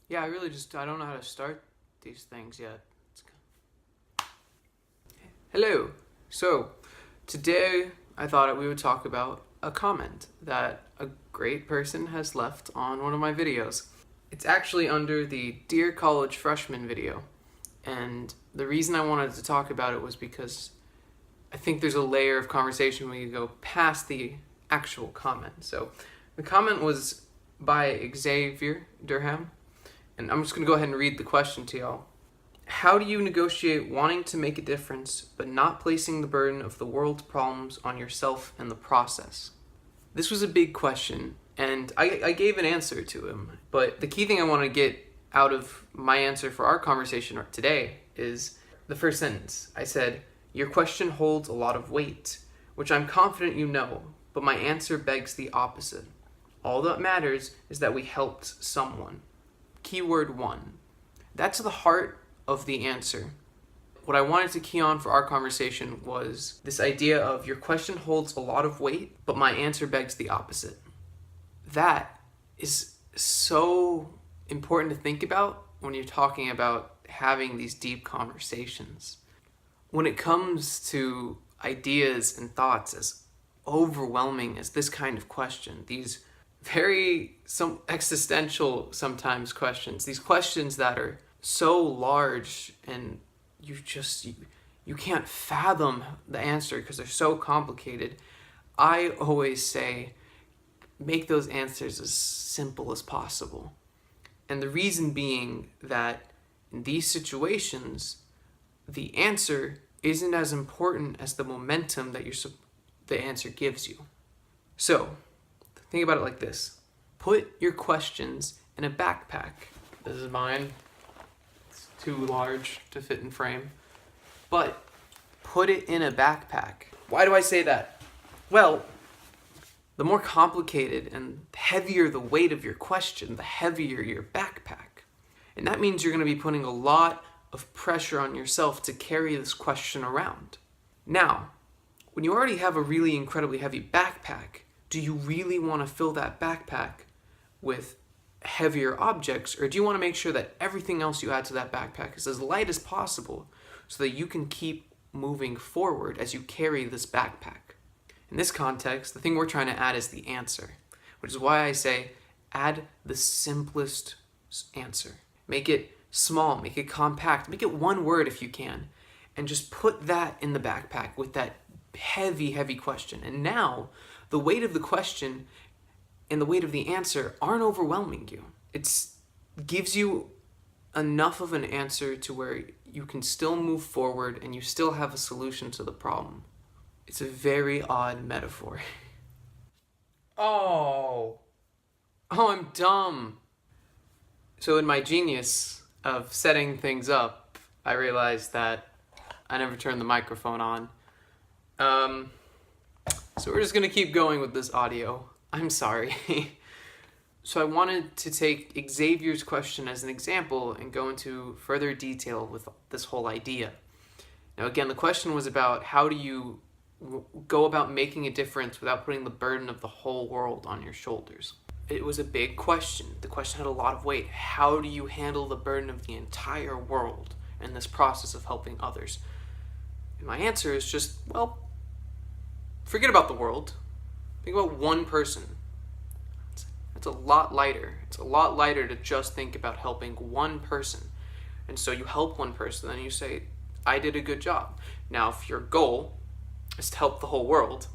Yeah, I don't know how to start these things yet. Hello. So, today I thought we would talk about a comment that a great person has left on one of my videos. It's actually under the Dear College Freshman video. And the reason I wanted to talk about it was because I think there's a layer of conversation when you go past the actual comment. So, the comment was by Xavier Durham. And I'm just going to go ahead and read the question to y'all. How do you negotiate wanting to make a difference, but not placing the burden of the world's problems on yourself in the process? This was a big question, and I gave an answer to him. But the key thing I want to get out of my answer for our conversation today is the first sentence. I said, "Your question holds a lot of weight, which I'm confident you know, but my answer begs the opposite. All that matters is that we helped someone." Keyword 1. That's the heart of the answer. What I wanted to key on for our conversation was this idea of your question holds a lot of weight, but my answer begs the opposite. That is so important to think about when you're talking about having these deep conversations. When it comes to ideas and thoughts as overwhelming as this kind of question, these some existential sometimes questions, these questions that are so large and you can't fathom the answer because they're so complicated. I always say make those answers as simple as possible. And the reason being that in these situations, the answer isn't as important as the momentum that the answer gives you. So, think about it like this. Put your questions in a backpack. This is mine. It's too large to fit in frame. But put it in a backpack. Why do I say that? Well, the more complicated and heavier the weight of your question, the heavier your backpack. And that means you're going to be putting a lot of pressure on yourself to carry this question around. Now, when you already have a really incredibly heavy backpack, do you really want to fill that backpack with heavier objects, or do you want to make sure that everything else you add to that backpack is as light as possible so that you can keep moving forward as you carry this backpack? In this context, the thing we're trying to add is the answer, which is why I say add the simplest answer. Make it small, make it compact, make it one word if you can, and just put that in the backpack with that heavy, heavy question. And now, the weight of the question and the weight of the answer aren't overwhelming you. It gives you enough of an answer to where you can still move forward and you still have a solution to the problem. It's a very odd metaphor. Oh, I'm dumb. So in my genius of setting things up, I realized that I never turned the microphone on. So we're just going to keep going with this audio. I'm sorry. So I wanted to take Xavier's question as an example and go into further detail with this whole idea. Now again, the question was about how do you go about making a difference without putting the burden of the whole world on your shoulders. It was a big question. The question had a lot of weight. How do you handle the burden of the entire world in this process of helping others? And my answer is just, well, forget about the world. Think about one person. It's a lot lighter. It's a lot lighter to just think about helping one person. And so you help one person, then you say, I did a good job. Now, if your goal is to help the whole world,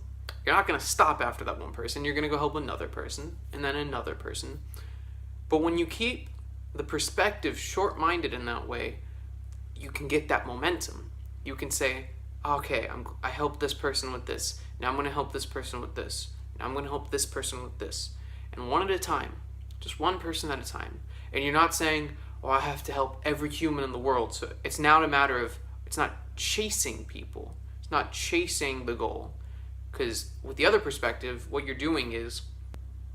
you're not going to stop after that one person. You're going to go help another person, and then another person. But when you keep the perspective short-minded in that way, you can get that momentum. You can say, okay, I helped this person with this. Now I'm going to help this person with this. Now I'm going to help this person with this. And one at a time, just one person at a time. And you're not saying, oh, I have to help every human in the world. So it's now a matter of, it's not chasing people. It's not chasing the goal. Because with the other perspective, what you're doing is,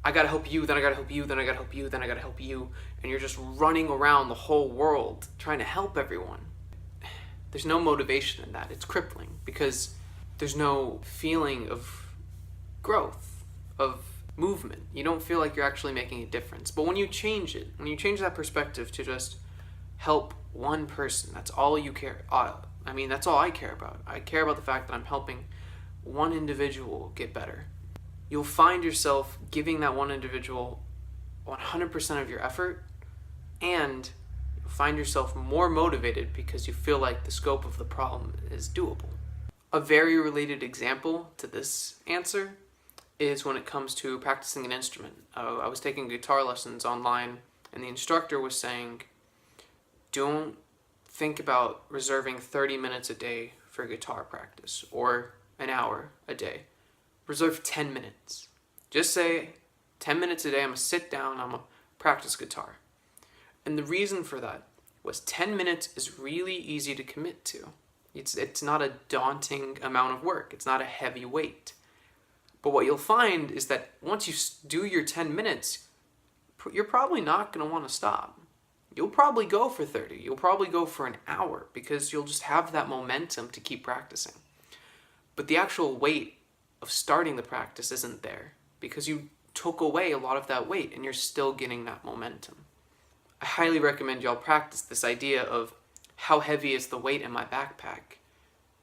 I gotta help you, then I gotta help you, then I gotta help you, then I gotta help you. And you're just running around the whole world trying to help everyone. There's no motivation in that. It's crippling because there's no feeling of growth, of movement. You don't feel like you're actually making a difference. But when you change it, when you change that perspective to just help one person, that's all you care. That's all I care about. I care about the fact that I'm helping one individual get better. You'll find yourself giving that one individual 100% of your effort, and you'll find yourself more motivated because you feel like the scope of the problem is doable. A very related example to this answer is when it comes to practicing an instrument. I was taking guitar lessons online, and the instructor was saying, don't think about reserving 30 minutes a day for guitar practice or an hour a day. Reserve 10 minutes. Just say 10 minutes a day, I'm going to sit down, I'm going to practice guitar. And the reason for that was 10 minutes is really easy to commit to. It's not a daunting amount of work. It's not a heavy weight. But what you'll find is that once you do your 10 minutes, you're probably not going to want to stop. You'll probably go for 30. You'll probably go for an hour because you'll just have that momentum to keep practicing. But the actual weight of starting the practice isn't there because you took away a lot of that weight and you're still getting that momentum. I highly recommend y'all practice this idea of how heavy is the weight in my backpack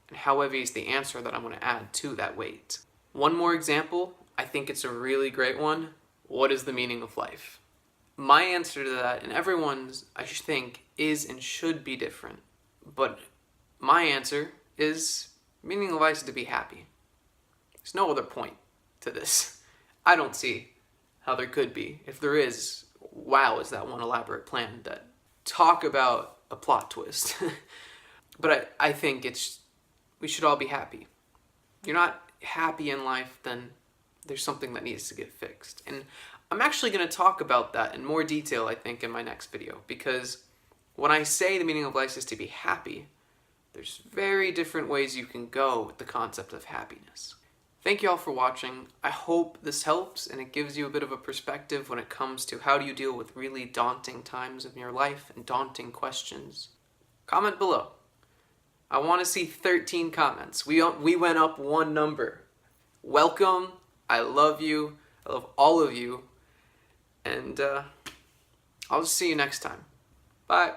and how heavy is the answer that I'm going to add to that weight. One more example, I think it's a really great one. What is the meaning of life? My answer to that, and everyone's, I think, is and should be different. But my answer is, meaning of life is to be happy. There's no other point to this. I don't see how there could be. If there is, wow, is that one elaborate plan that talk about a plot twist. But I think we should all be happy. If you're not happy in life, then there's something that needs to get fixed. And I'm actually going to talk about that in more detail, I think, in my next video, because when I say the meaning of life is to be happy, there's very different ways you can go with the concept of happiness. Thank you all for watching. I hope this helps and it gives you a bit of a perspective when it comes to how do you deal with really daunting times in your life and daunting questions. Comment below. I want to see 13 comments. We went up one number. Welcome. I love you. I love all of you. And I'll just see you next time. Bye.